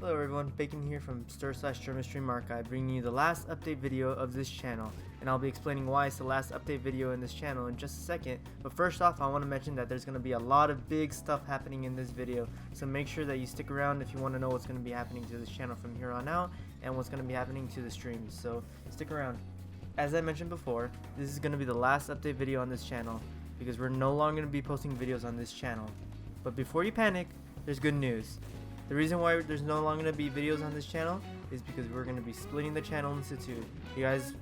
Hello everyone, Bacon here from Ster/Jerma Stream Archive, bringing you the last update video of this channel, and I'll be explaining why it's the last update video in this channel in just a second. But first off, I want to mention that there's going to be a lot of big stuff happening in this video, so make sure that you stick around if you want to know what's going to be happening to this channel from here on out, and what's going to be happening to the streams, so stick around. As I mentioned before, this is going to be the last update video on this channel, because we're no longer going to be posting videos on this channel. But before you panic, there's good news. The reason why there's no longer going to be videos on this channel is because we're going to be splitting the channel into two. You guys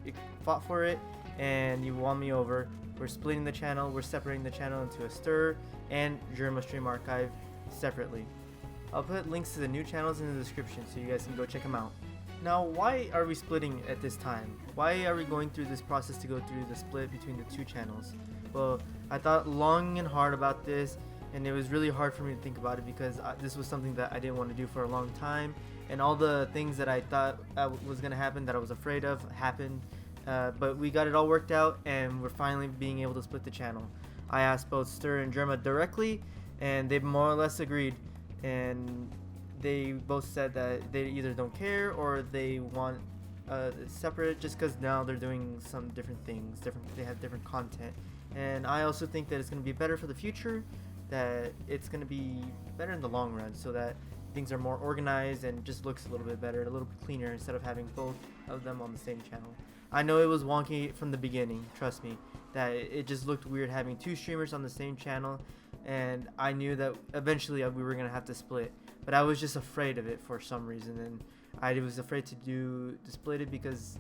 fought for it and you won me over. We're splitting the channel, we're separating the channel into a Ster and Jerma Stream Archive separately. I'll put links to the new channels in the description so you guys can go check them out. Now, why are we splitting at this time? Why are we going through this process to go through the split between the two channels? Well, I thought long and hard about this, and it was really hard for me to think about it because this was something that I didn't want to do for a long time, and all the things that I thought was going to happen, that I was afraid of, happened. But we got it all worked out, and we're finally being able to split the channel. I asked both Ster and Jerma directly, and they more or less agreed, and they both said that they either don't care or they want separate, just because now they're doing some different things, they have different content. And I also think that it's going to be better for the future, that it's going to be better in the long run, so that things are more organized and just looks a little bit better, a little bit cleaner, instead of having both of them on the same channel. I know it was wonky from the beginning, trust me, that it just looked weird having two streamers on the same channel, and I knew that eventually we were going to have to split, but I was just afraid of it for some reason, and I was afraid to split it because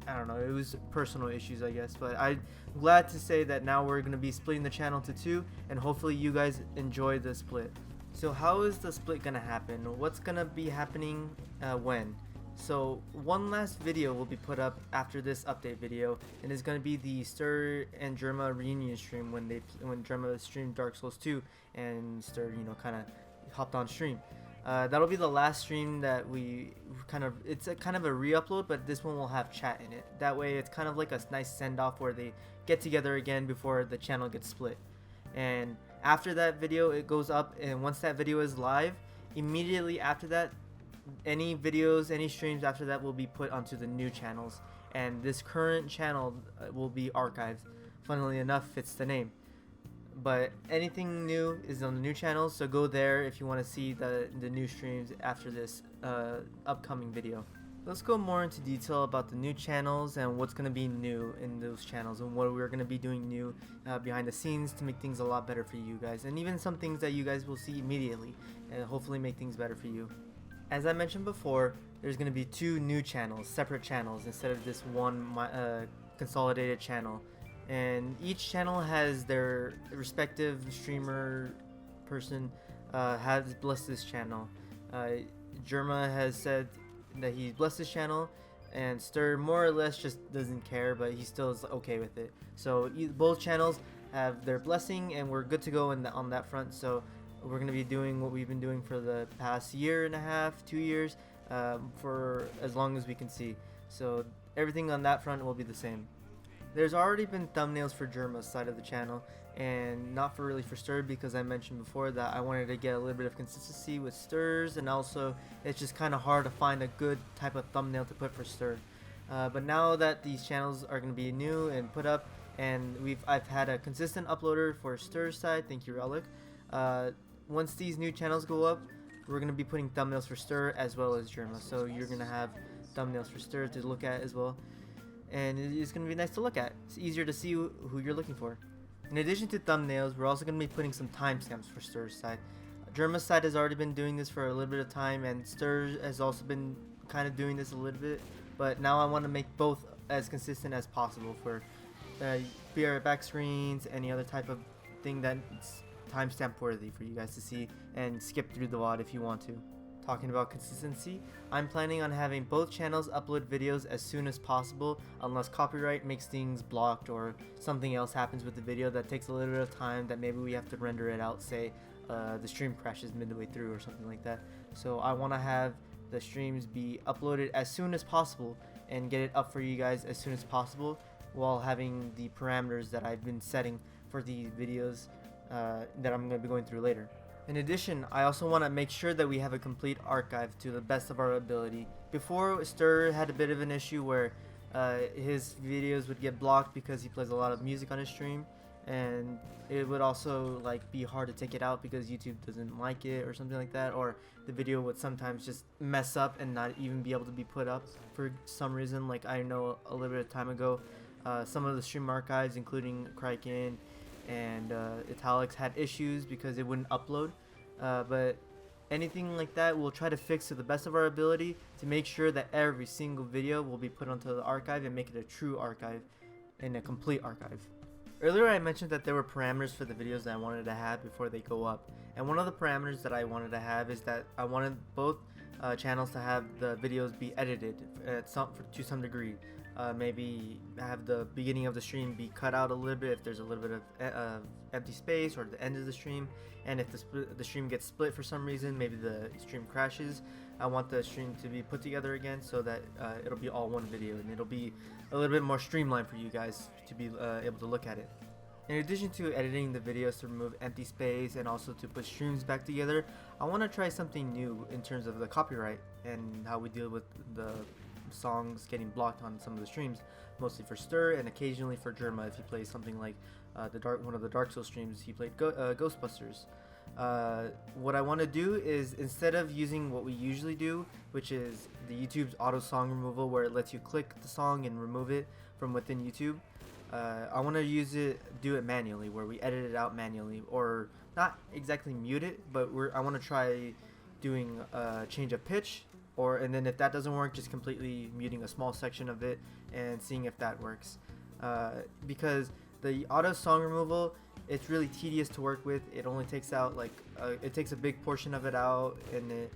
I don't know, it was personal issues, I guess. But I'm glad to say that now we're going to be splitting the channel to two, and hopefully you guys enjoy the split. So how is the split going to happen? What's going to be happening when? So one last video will be put up after this update video, and it's going to be the Ster and Jerma reunion stream when Jerma streamed Dark Souls 2 and Ster, kind of hopped on stream. That'll be the last stream that we it's a kind of a re-upload, but this one will have chat in it. That way it's kind of like a nice send-off where they get together again before the channel gets split. And after that video it goes up, and once that video is live, immediately after that, any videos, any streams after that will be put onto the new channels, and this current channel will be archived. Funnily enough, fits the name. But anything new is on the new channels, so go there if you want to see the new streams after this upcoming video. Let's go more into detail about the new channels and what's going to be new in those channels, and what we're going to be doing new behind the scenes to make things a lot better for you guys, and even some things that you guys will see immediately and hopefully make things better for you. As I mentioned before, there's going to be two new channels, separate channels, instead of this one consolidated channel. And each channel has their respective streamer person has blessed this channel. Jerma has said that he's blessed this channel, and Ster more or less just doesn't care, but he still is okay with it. So both channels have their blessing, and we're good to go on that front. So we're going to be doing what we've been doing for the past year and a half, 2 years, for as long as we can see. So everything on that front will be the same. There's already been thumbnails for Jerma's side of the channel, and not really for Ster, because I mentioned before that I wanted to get a little bit of consistency with Ster's, and also it's just kind of hard to find a good type of thumbnail to put for Ster. But now that these channels are going to be new and put up, and I've had a consistent uploader for Ster's side, thank you Relic. Once these new channels go up, we're going to be putting thumbnails for Ster as well as Jerma, so you're going to have thumbnails for Ster to look at as well. And it's going to be nice to look at. It's easier to see who you're looking for. In addition to thumbnails, we're also going to be putting some timestamps for Ster's side. Jerma's side has already been doing this for a little bit of time, and Ster has also been kind of doing this a little bit, but now I want to make both as consistent as possible for be right back screens, any other type of thing that's timestamp worthy for you guys to see and skip through the VOD if you want to. Talking about consistency, I'm planning on having both channels upload videos as soon as possible, unless copyright makes things blocked or something else happens with the video that takes a little bit of time, that maybe we have to render it out, say the stream crashes midway through or something like that. So I want to have the streams be uploaded as soon as possible and get it up for you guys as soon as possible, while having the parameters that I've been setting for the videos that I'm going to be going through later. In addition, I also want to make sure that we have a complete archive to the best of our ability. Before, Ster had a bit of an issue where his videos would get blocked because he plays a lot of music on his stream, and it would also like be hard to take it out because YouTube doesn't like it or something like that, or the video would sometimes just mess up and not even be able to be put up for some reason. Like I know a little bit of time ago, some of the stream archives, including Kraken and Italics, had issues because it wouldn't upload. But anything like that we'll try to fix to the best of our ability to make sure that every single video will be put onto the archive and make it a true archive and a complete archive. Earlier I mentioned that there were parameters for the videos that I wanted to have before they go up, and one of the parameters that I wanted to have is that I wanted both channels to have the videos be edited to some degree. Maybe have the beginning of the stream be cut out a little bit if there's a little bit of empty space, or the end of the stream, and if the stream gets split for some reason, maybe the stream crashes, I want the stream to be put together again so that it'll be all one video and it'll be a little bit more streamlined for you guys to be able to look at it. In addition to editing the videos to remove empty space and also to put streams back together, I want to try something new in terms of the copyright and how we deal with the songs getting blocked on some of the streams, mostly for Ster and occasionally for Jerma if he plays something like one of the Dark Souls streams he played Ghostbusters. What I want to do is, instead of using what we usually do, which is the YouTube's auto song removal where it lets you click the song and remove it from within YouTube, I want to do it manually, where we edit it out manually, or not exactly mute it, but I want to try doing a change of pitch, and then if that doesn't work, just completely muting a small section of it and seeing if that works. Because the auto song removal, it's really tedious to work with. It only takes out it takes a big portion of it out, and it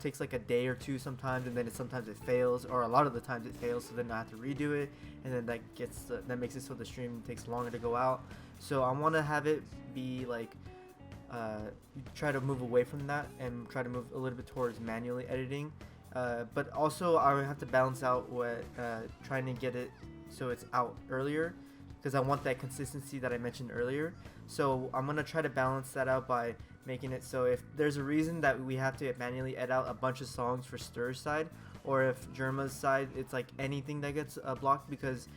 takes like a day or two sometimes, and then sometimes it fails, or a lot of the times it fails, so then I have to redo it, and then that makes it so the stream takes longer to go out. So I want to have it be like try to move away from that and try to move a little bit towards manually editing, but also I have to balance out trying to get it so it's out earlier, because I want that consistency that I mentioned earlier. So I'm going to try to balance that out by making it so if there's a reason that we have to manually edit out a bunch of songs for Stir's side, or if Jerma's side, it's like anything that gets blocked, because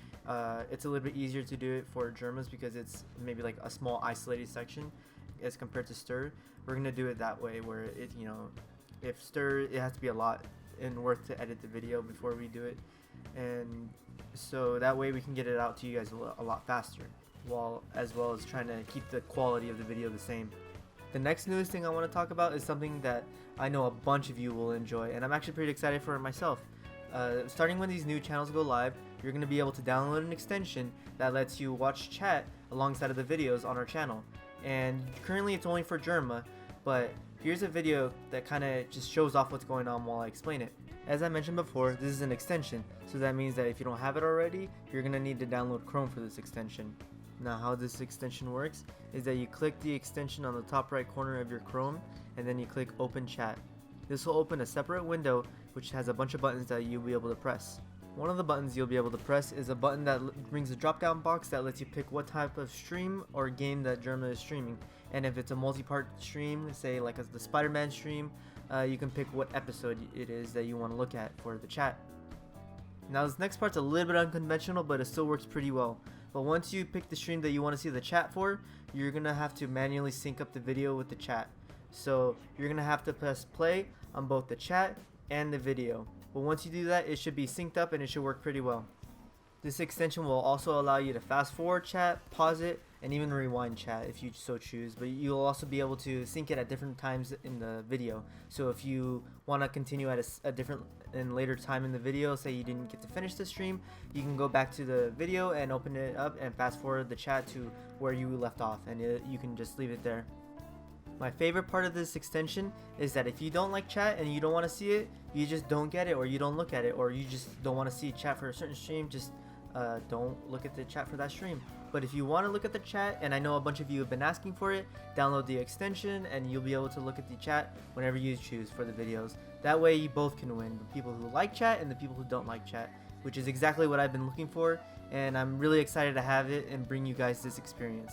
it's a little bit easier to do it for Jerma's because it's maybe like a small isolated section as compared to Stir. We're going to do it that way, where it, if Stir, it has to be a lot and worth to edit the video before we do it, and so that way we can get it out to you guys a lot faster, as well as trying to keep the quality of the video the same. The next newest thing I want to talk about is something that I know a bunch of you will enjoy, and I'm actually pretty excited for it myself. Starting when these new channels go live, you're going to be able to download an extension that lets you watch chat alongside of the videos on our channel. And currently it's only for Jerma, but here's a video that kind of just shows off what's going on while I explain it. As I mentioned before, this is an extension, so that means that if you don't have it already, you're going to need to download Chrome for this extension. Now how this extension works is that you click the extension on the top right corner of your Chrome, and then you click Open Chat. This will open a separate window which has a bunch of buttons that you'll be able to press. One of the buttons you'll be able to press is a button that brings a drop down box that lets you pick what type of stream or game that Jerma is streaming. And if it's a multi-part stream, say like the Spider-Man stream, you can pick what episode it is that you want to look at for the chat. Now this next part's a little bit unconventional, but it still works pretty well. But once you pick the stream that you want to see the chat for, you're going to have to manually sync up the video with the chat. So you're going to have to press play on both the chat and the video. But once you do that, it should be synced up and it should work pretty well. This extension will also allow you to fast forward chat, pause it, and even rewind chat if you so choose, but you'll also be able to sync it at different times in the video. So if you want to continue at a different and later time in the video, say you didn't get to finish the stream, you can go back to the video and open it up and fast forward the chat to where you left off, and you can just leave it there. My favorite part of this extension is that if you don't like chat and you don't want to see it, you just don't get it, or you don't look at it, or you just don't want to see chat for a certain stream, just don't look at the chat for that stream. But if you want to look at the chat, and I know a bunch of you have been asking for it, download the extension and you'll be able to look at the chat whenever you choose for the videos. That way you both can win, the people who like chat and the people who don't like chat, which is exactly what I've been looking for, and I'm really excited to have it and bring you guys this experience.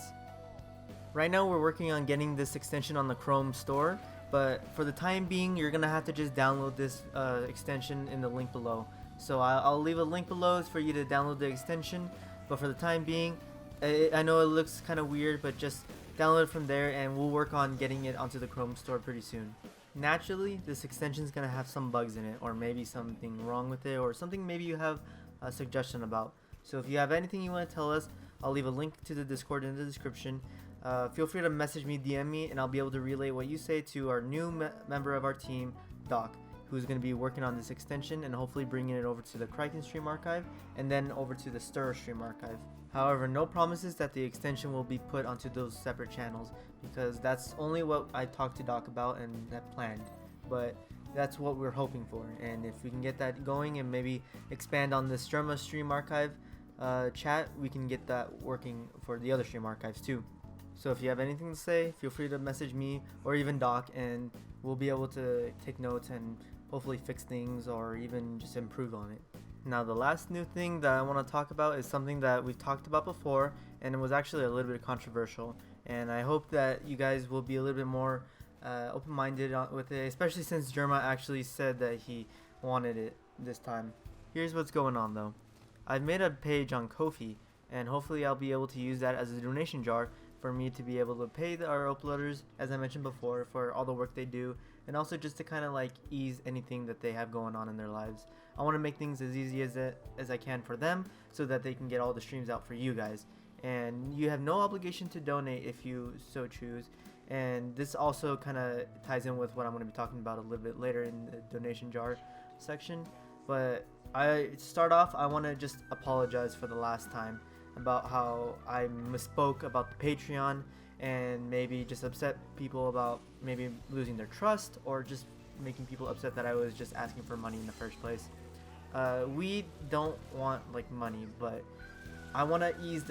Right now we're working on getting this extension on the Chrome store, but for the time being you're gonna have to just download this extension in the link below. So I'll leave a link below for you to download the extension, but for the time being, I know it looks kind of weird, but just download it from there and we'll work on getting it onto the Chrome store pretty soon. Naturally, this extension is gonna have some bugs in it, or maybe something wrong with it, or something maybe you have a suggestion about. So if you have anything you want to tell us, I'll leave a link to the Discord in the description. Feel free to message me, DM me, and I'll be able to relay what you say to our new member of our team, Doc, who's going to be working on this extension and hopefully bringing it over to the Kraken stream archive and then over to the Ster stream archive. However, no promises that the extension will be put onto those separate channels, because that's only what I talked to Doc about and have planned. But that's what we're hoping for, and if we can get that going and maybe expand on this Jerma stream archive chat, we can get that working for the other stream archives too. So if you have anything to say, feel free to message me or even Doc, and we'll be able to take notes and hopefully fix things or even just improve on it. Now the last new thing that I want to talk about is something that we've talked about before, and it was actually a little bit controversial, and I hope that you guys will be a little bit more open-minded with it, especially since Jerma actually said that he wanted it this time. Here's what's going on though. I've made a page on Ko-fi, and hopefully I'll be able to use that as a donation jar for me to be able to pay our uploaders, as I mentioned before, for all the work they do, and also just to kind of like ease anything that they have going on in their lives. I want to make things as easy as I can for them, so that they can get all the streams out for you guys. And you have no obligation to donate if you so choose. And this also kind of ties in with what I'm going to be talking about a little bit later in the donation jar section. But I want to just apologize for the last time about how I misspoke about the Patreon and maybe just upset people about maybe losing their trust, or just making people upset that I was just asking for money in the first place. We don't want like money, but I want to ease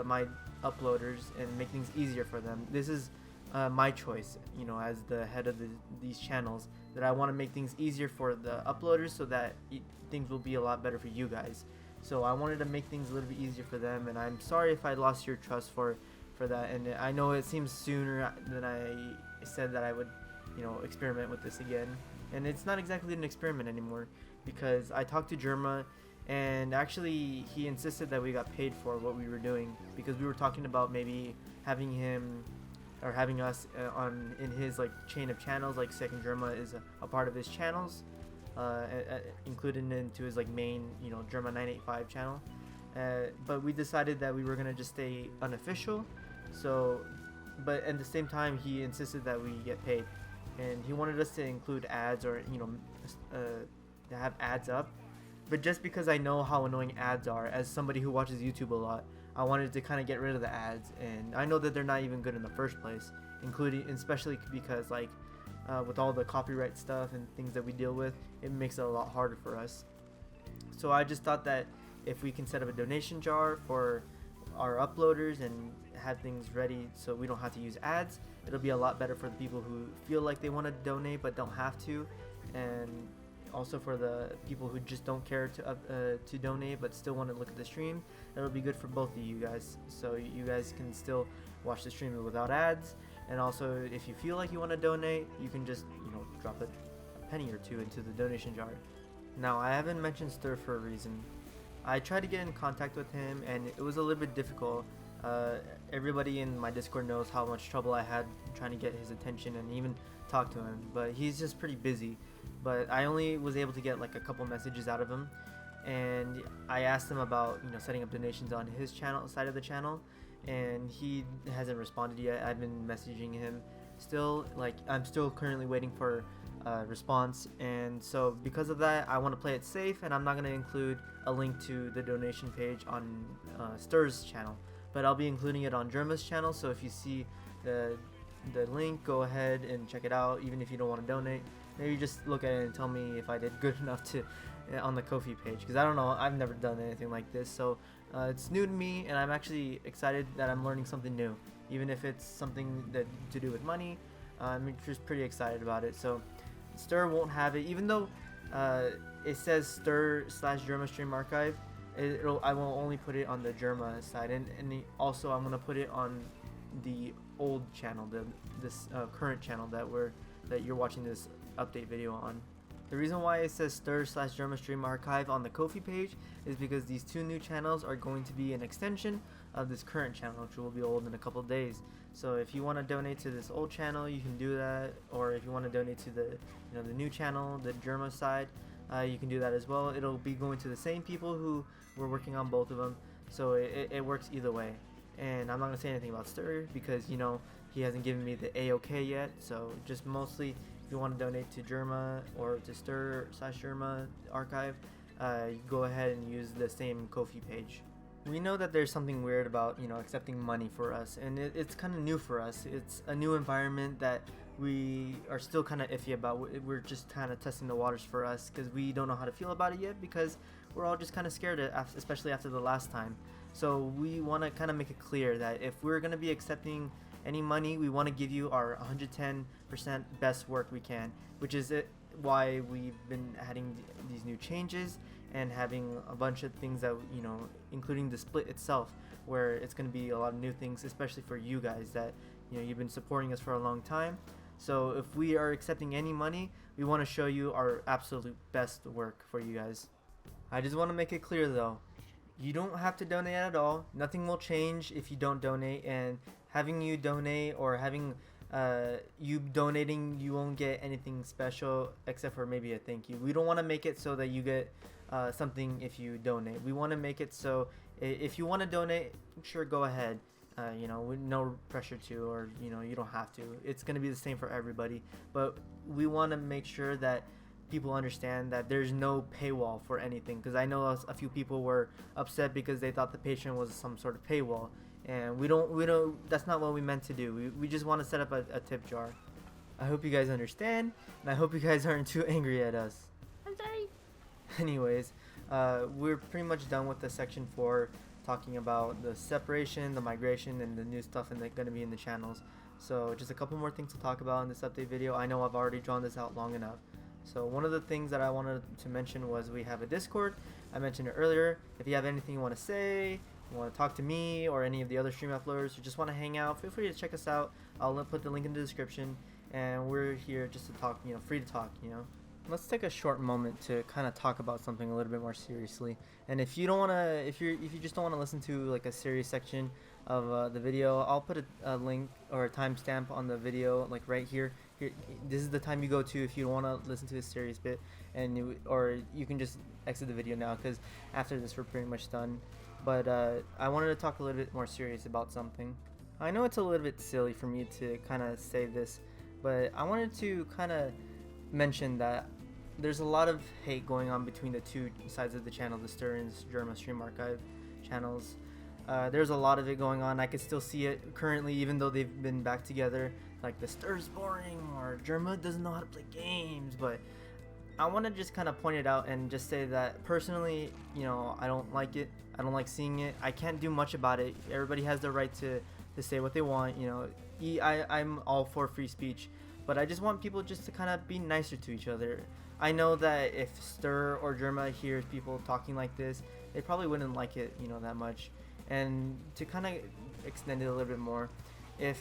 my uploaders and make things easier for them. This is my choice, you know, as the head of these channels, that I want to make things easier for the uploaders so that things will be a lot better for you guys. So I wanted to make things a little bit easier for them, and I'm sorry if I lost your trust for that. And I know it seems sooner than I said that I would, you know, experiment with this again. And it's not exactly an experiment anymore, because I talked to Jerma, and actually he insisted that we got paid for what we were doing, because we were talking about maybe having him or having us in his like chain of channels, like Second Jerma is a part of his channels, included into his like main, you know, Jerma 985 channel. But we decided that we were gonna just stay unofficial. So, but at the same time, he insisted that we get paid, and he wanted us to include ads, or you know, to have ads up. But just because I know how annoying ads are, as somebody who watches YouTube a lot, I wanted to kind of get rid of the ads, and I know that they're not even good in the first place, especially because like with all the copyright stuff and things that we deal with, it makes it a lot harder for us. So I just thought that if we can set up a donation jar for our uploaders and have things ready so we don't have to use ads, it'll be a lot better for the people who feel like they want to donate but don't have to, and also for the people who just don't care to donate but still want to look at the stream. It'll be good for both of you guys, so you guys can still watch the stream without ads. And also, if you feel like you want to donate, you can just, you know, drop a penny or two into the donation jar. Now, I haven't mentioned Ster for a reason. I tried to get in contact with him, and it was a little bit difficult. Everybody in my Discord knows how much trouble I had trying to get his attention and even talk to him, but he's just pretty busy. But I only was able to get like a couple messages out of him, and I asked him about, you know, setting up donations on his side of the channel, and he hasn't responded yet. I've been messaging him still, like I'm still currently waiting for response, and so because of that, I want to play it safe, and I'm not going to include a link to the donation page on Ster's channel, but I'll be including it on Jerma's channel. So if you see the link, go ahead and check it out, even if you don't want to donate. Maybe just look at it and tell me if I did good enough to on the Ko-fi page, because I don't know, I've never done anything like this, so it's new to me, and I'm actually excited that I'm learning something new, even if it's something that to do with money. I'm just pretty excited about it. So Ster won't have it, even though it says Ster/Jerma stream archive. I will only put it on the Jerma side, and also I'm gonna put it on the old channel, this current channel that you're watching this update video on. The reason why it says Ster/Jerma Stream Archive on the Ko-fi page is because these two new channels are going to be an extension of this current channel, which will be old in a couple of days. So if you want to donate to this old channel, you can do that, or if you want to donate to the the new channel, the Jerma side, you can do that as well. It'll be going to the same people who were working on both of them, so it works either way. And I'm not gonna say anything about Ster because he hasn't given me the A-OK yet. So just mostly, if you want to donate to Jerma or to Ster/Jerma Archive, you go ahead and use the same Ko-fi page. We know that there's something weird about accepting money for us, and it's kind of new for us. It's a new environment that we are still kind of iffy about. We're just kind of testing the waters for us because we don't know how to feel about it yet, because we're all just kind of scared, especially after the last time. So we want to kind of make it clear that if we're going to be accepting any money, we want to give you our 110% best work we can, which is why we've been adding these new changes and having a bunch of things that including the split itself, where it's going to be a lot of new things, especially for you guys that you've been supporting us for a long time. So if we are accepting any money, we want to show you our absolute best work for you guys. I just want to make it clear though, you don't have to donate at all. Nothing will change if you don't donate, and having you donate or having you donating, you won't get anything special except for maybe a thank you. We don't want to make it so that you get something if you donate. We want to make it so if you want to donate, sure, go ahead. With no pressure to, or you don't have to. It's going to be the same for everybody, but we want to make sure that people understand that there's no paywall for anything, because I know a few people were upset because they thought the Patreon was some sort of paywall, and we don't that's not what we meant to do. We just want to set up a tip jar. I hope you guys understand, and I hope you guys aren't too angry at us. I'm sorry. Anyways, we're pretty much done with the section 4, talking about the separation, the migration, and the new stuff and going to be in the channels. So just a couple more things to talk about in this update video. I know I've already drawn this out long enough. So one of the things that I wanted to mention was we have a Discord. I mentioned it earlier. If you have anything you want to say, you want to talk to me or any of the other stream uploaders, or just want to hang out, feel free to check us out. I'll put the link in the description, and we're here just to talk, free to talk, Let's take a short moment to kind of talk about something a little bit more seriously. And if you don't want to, if you just don't want to listen to like a serious section of the video, I'll put a link or a timestamp on the video, like right here. This is the time you go to if you want to listen to this serious bit, or you can just exit the video now, because after this we're pretty much done. But I wanted to talk a little bit more serious about something. I know it's a little bit silly for me to kind of say this, but I wanted to kind of mention that there's a lot of hate going on between the two sides of the channel, the Ster and Jerma Stream Archive channels. There's a lot of it going on. I can still see it currently, even though they've been back together. Like, the Ster's boring, or Jerma doesn't know how to play games. But I want to just kind of point it out and just say that personally, I don't like it. I don't like seeing it. I can't do much about it. Everybody has the right to say what they want. I'm all for free speech, but I just want people just to kind of be nicer to each other. I know that if Ster or Jerma hears people talking like this, they probably wouldn't like it, that much. And to kind of extend it a little bit more, if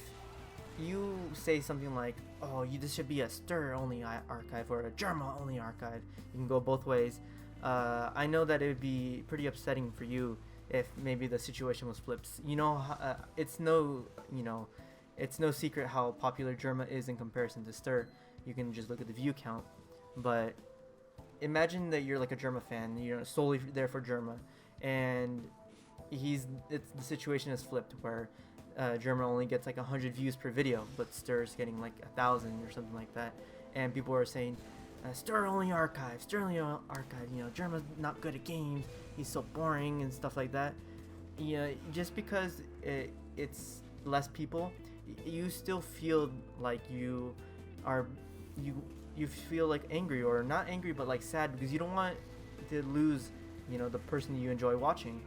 you say something like, oh, this should be a Ster only archive or a Jerma only archive, you can go both ways. I know that it would be pretty upsetting for you if maybe the situation was flipped. It's no secret how popular Jerma is in comparison to Ster. You can just look at the view count. But imagine that you're like a Jerma fan, solely there for Jerma, and the situation is flipped where Jerma only gets like 100 views per video, but Ster's getting like 1,000 or something like that, and people are saying, Ster only archive, Jerma's not good at games, he's so boring and stuff like that. Just because it's less people, you still feel like you feel like angry, or not angry, but like sad, because you don't want to lose the person you enjoy watching.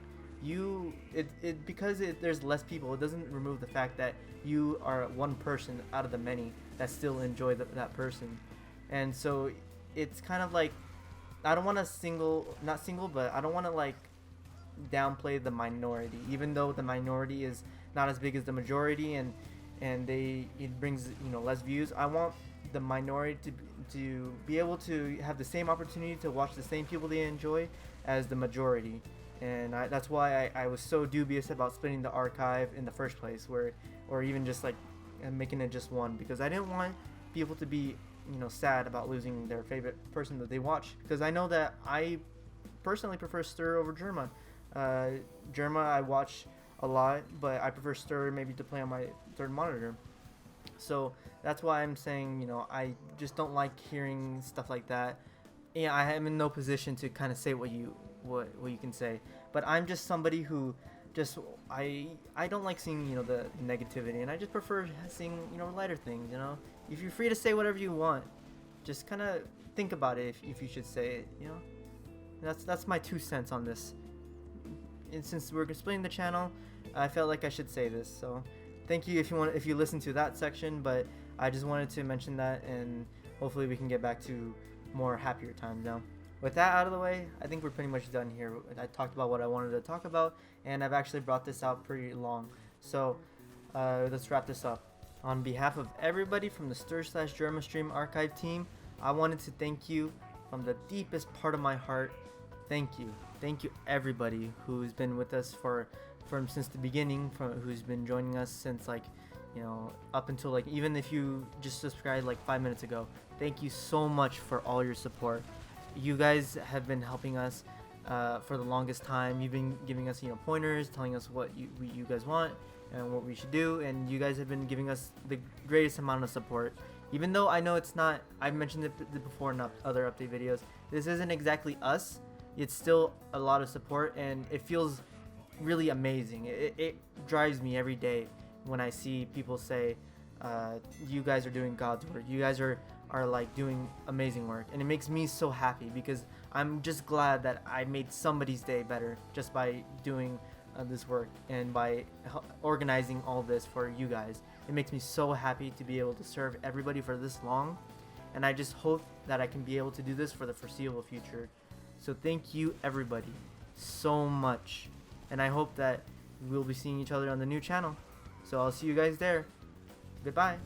Because there's less people, it doesn't remove the fact that you are one person out of the many that still enjoy that person. And so it's kind of like, I don't want to but I don't want to like downplay the minority, even though the minority is not as big as the majority, and it brings, you know, less views. I want the minority to be able to have the same opportunity to watch the same people they enjoy as the majority. And that's why I was so dubious about splitting the archive in the first place, or even just like making it just one, because I didn't want people to be, you know, sad about losing their favorite person that they watch, because I know that I personally prefer Ster over Jerma. Jerma I watch a lot, but I prefer Ster maybe to play on my third monitor. So that's why I'm saying, you know, I just don't like hearing stuff like that. Yeah, I am in no position to kind of say what you can say, but I'm just somebody who just I don't like seeing, you know, the negativity, and I just prefer seeing, you know, lighter things. You know, if you're free to say whatever you want, just kind of think about it if you should say it. You know, that's my 2 cents on this. And since we're splitting the channel, I felt like I should say this. So thank you if you listen to that section, but I just wanted to mention that, and hopefully we can get back to more happier times now. With that out of the way, I think we're pretty much done here. I talked about what I wanted to talk about, and I've actually brought this out pretty long. So let's wrap this up. On behalf of everybody from the Ster/Jerma Stream Archive team, I wanted to thank you from the deepest part of my heart. Thank you everybody who's been with us from since the beginning, who's been joining us since, like, you know, up until, like, even if you just subscribed like 5 minutes ago. Thank you so much for all your support. You guys have been helping us for the longest time. You've been giving us, you know, pointers, telling us what you guys want and what we should do, and you guys have been giving us the greatest amount of support. Even though I know it's not, I've mentioned it before in other update videos, this isn't exactly us. It's still a lot of support, and it feels really amazing. It drives me every day when I see people say, you guys are doing God's work. You guys are like doing amazing work, and it makes me so happy, because I'm just glad that I made somebody's day better just by doing this work and by organizing all this for you guys. It makes me so happy to be able to serve everybody for this long, and I just hope that I can be able to do this for the foreseeable future. So thank you everybody so much, and I hope that we'll be seeing each other on the new channel. So I'll see you guys there. Goodbye.